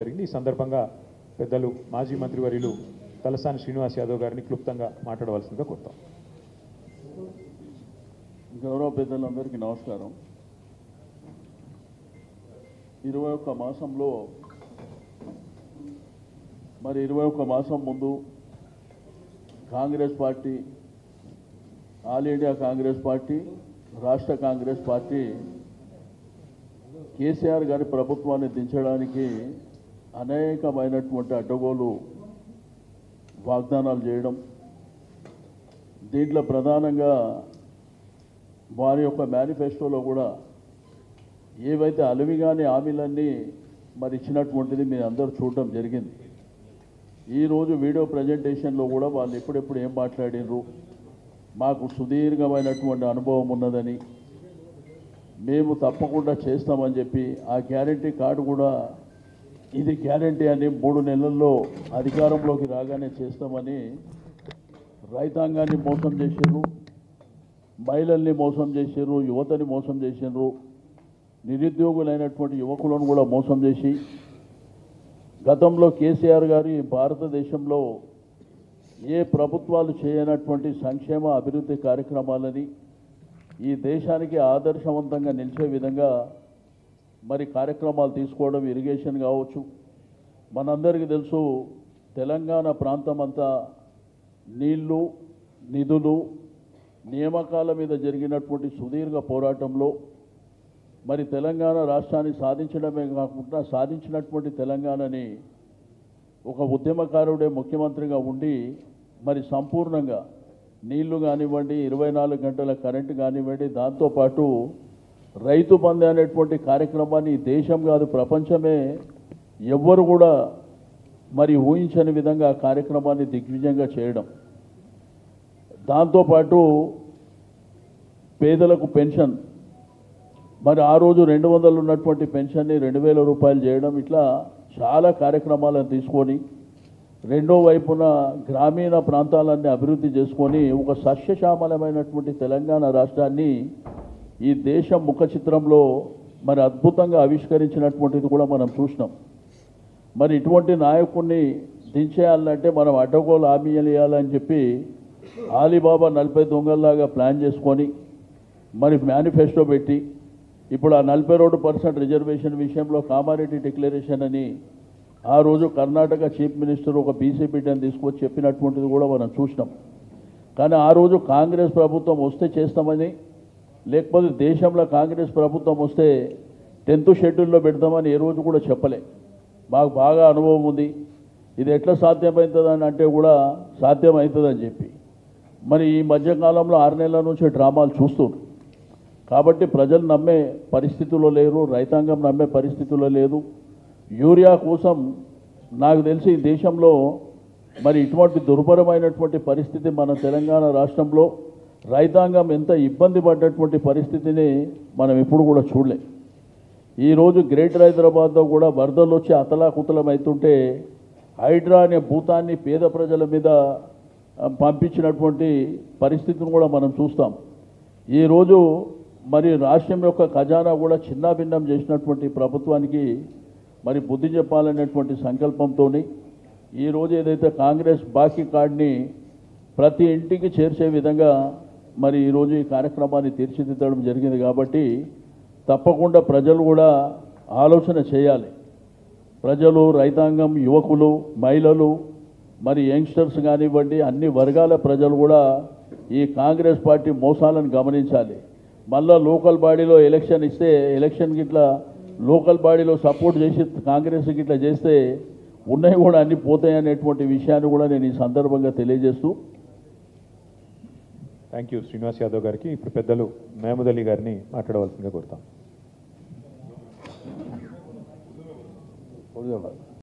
జరిగింది। ఈ సందర్భంగా పెద్దలు మాజీ మంత్రివర్యులు తలసాని శ్రీనివాస్ యాదవ్ గారిని క్లుప్తంగా మాట్లాడవలసిందిగా కోరుతాం। గౌరవ పెద్దలందరికీ నమస్కారం। 21 మాసంలో మరి 21 మాసం ముందు Congress party, all India Congress party, రాష్ట్ర కాంగ్రెస్ పార్టీ కేసీఆర్ గారి ప్రభుత్వాన్ని దించడానికి అనేకమైనటువంటి అడ్డగోలు వాగ్దానాలు చేయడం, దీంట్లో ప్రధానంగా వారి యొక్క మేనిఫెస్టోలో కూడా ఏవైతే అలవిగాని హామీలన్నీ మరి ఇచ్చినటువంటిది మీరు అందరూ చూడడం జరిగింది। ఈరోజు వీడియో ప్రజెంటేషన్లో కూడా వాళ్ళు ఎప్పుడెప్పుడు ఏం మాట్లాడినరు, మాకు సుదీర్ఘమైనటువంటి అనుభవం ఉన్నదని, మేము తప్పకుండా చేస్తామని చెప్పి ఆ గ్యారంటీ కార్డు కూడా ఇది గ్యారంటీ అని 3 నెలల్లో అధికారంలోకి రాగానే చేస్తామని రైతాంగాన్ని మోసం చేశారు, మహిళల్ని మోసం చేశారు, యువతని మోసం చేశారు, నిరుద్యోగులైనటువంటి యువకులను కూడా మోసం చేసి గతంలో కేసీఆర్ గారి భారతదేశంలో ఏ ప్రభుత్వాలు చేయనటువంటి సంక్షేమ అభివృద్ధి కార్యక్రమాలని ఈ దేశానికి ఆదర్శవంతంగా నిలిచే విధంగా మరి కార్యక్రమాలు తీసుకోవడం, ఇరిగేషన్ కావచ్చు। మనందరికీ తెలుసు తెలంగాణ ప్రాంతం అంతా నీళ్లు, నిధులు, నియామకాల మీద జరిగినటువంటి సుదీర్ఘ పోరాటంలో మరి తెలంగాణ రాష్ట్రాన్ని సాధించడమే కాకుండా సాధించినటువంటి తెలంగాణని ఒక ఉద్యమకారుడే ముఖ్యమంత్రిగా ఉండి మరి సంపూర్ణంగా నీళ్లు కానివ్వండి, 24 గంటల కరెంటు కానివ్వండి, దాంతోపాటు రైతు బంధు అనేటువంటి కార్యక్రమాన్ని దేశం కాదు ప్రపంచమే ఎవ్వరు కూడా మరి ఊహించని విధంగా కార్యక్రమాన్ని దిగ్విజయంగా చేయడం, దాంతోపాటు పేదలకు పెన్షన్ మరి ఆ రోజు 200 ఉన్నటువంటి పెన్షన్ని 2000 రూపాయలు చేయడం, ఇట్లా చాలా కార్యక్రమాలను తీసుకొని రెండో వైపున గ్రామీణ ప్రాంతాలన్నీ అభివృద్ధి చేసుకొని ఒక సస్యశ్యామలమైనటువంటి తెలంగాణ రాష్ట్రాన్ని ఈ దేశం ముఖ చిత్రంలో మరి అద్భుతంగా ఆవిష్కరించినటువంటిది కూడా మనం చూసినాం। మరి ఇటువంటి నాయకుడిని దించేయాలంటే మనం అడ్డగోలు హామీలు ఇవ్వాలని చెప్పి ఆలీబాబా 40 దొంగల్లాగా ప్లాన్ చేసుకొని మరి మేనిఫెస్టో పెట్టి ఇప్పుడు ఆ 42% రిజర్వేషన్ విషయంలో కామారెడ్డి డిక్లరేషన్ అని ఆ రోజు కర్ణాటక చీఫ్ మినిస్టర్ ఒక బీసీ బిడ్డని తీసుకొచ్చి చెప్పినటువంటిది కూడా మనం చూసినాం। కానీ ఆ రోజు కాంగ్రెస్ ప్రభుత్వం వస్తే చేస్తామని, లేకపోతే దేశంలో కాంగ్రెస్ ప్రభుత్వం వస్తే 10th షెడ్యూల్లో పెడతామని ఏ రోజు కూడా చెప్పలే। మాకు బాగా అనుభవం ఉంది, ఇది ఎట్లా సాధ్యమవుతుందని అంటే కూడా సాధ్యమవుతుందని చెప్పి మరి ఈ మధ్యకాలంలో 6 నెలల నుంచి డ్రామాలు చూస్తున్నారు। కాబట్టి ప్రజలు నమ్మే పరిస్థితుల్లో లేరు, రైతాంగం నమ్మే పరిస్థితుల్లో లేదు। యూరియా కోసం నాకు తెలిసి ఈ దేశంలో మరి ఇటువంటి దుర్భరమైనటువంటి పరిస్థితి మన తెలంగాణ రాష్ట్రంలో రైతాంగం ఎంత ఇబ్బంది పడ్డటువంటి పరిస్థితిని మనం ఎప్పుడు కూడా చూడలే। ఈరోజు గ్రేటర్ హైదరాబాద్లో కూడా వరదలు వచ్చి అతలాకుతలం అవుతుంటే హైడ్రా అనే భూతాన్ని పేద ప్రజల మీద పంపించినటువంటి పరిస్థితిని కూడా మనం చూస్తాం। ఈరోజు మరి రాష్ట్రం యొక్క ఖజానా కూడా చిన్నాభిన్నం చేసినటువంటి ప్రభుత్వానికి మరి బుద్ధి చెప్పాలనేటువంటి సంకల్పంతో ఈరోజు ఏదైతే కాంగ్రెస్ బాకీ కార్డుని ప్రతి ఇంటికి చేర్చే విధంగా మరి ఈరోజు ఈ కార్యక్రమాన్ని తీర్చిదిద్దడం జరిగింది। కాబట్టి తప్పకుండా ప్రజలు కూడా ఆలోచన చేయాలి। ప్రజలు, రైతాంగం, యువకులు, మహిళలు, మరి యంగ్స్టర్స్ కానివ్వండి, అన్ని వర్గాల ప్రజలు కూడా ఈ కాంగ్రెస్ పార్టీ మోసాలను గమనించాలి। మళ్ళా లోకల్ బాడీలో ఎలక్షన్ ఇస్తే ఎలక్షన్కి ఇట్లా లోకల్ బాడీలో సపోర్ట్ చేసి కాంగ్రెస్కి ఇట్లా చేస్తే ఉన్నాయి కూడా అన్నీ పోతాయనేటువంటి విషయాన్ని కూడా నేను ఈ సందర్భంగా తెలియజేస్తూ థ్యాంక్ యూ శ్రీనివాస్ యాదవ్ గారికి। ఇప్పుడు పెద్దలు మహమూద్ అలీ గారిని మాట్లాడవలసిందిగా కోరుతాం।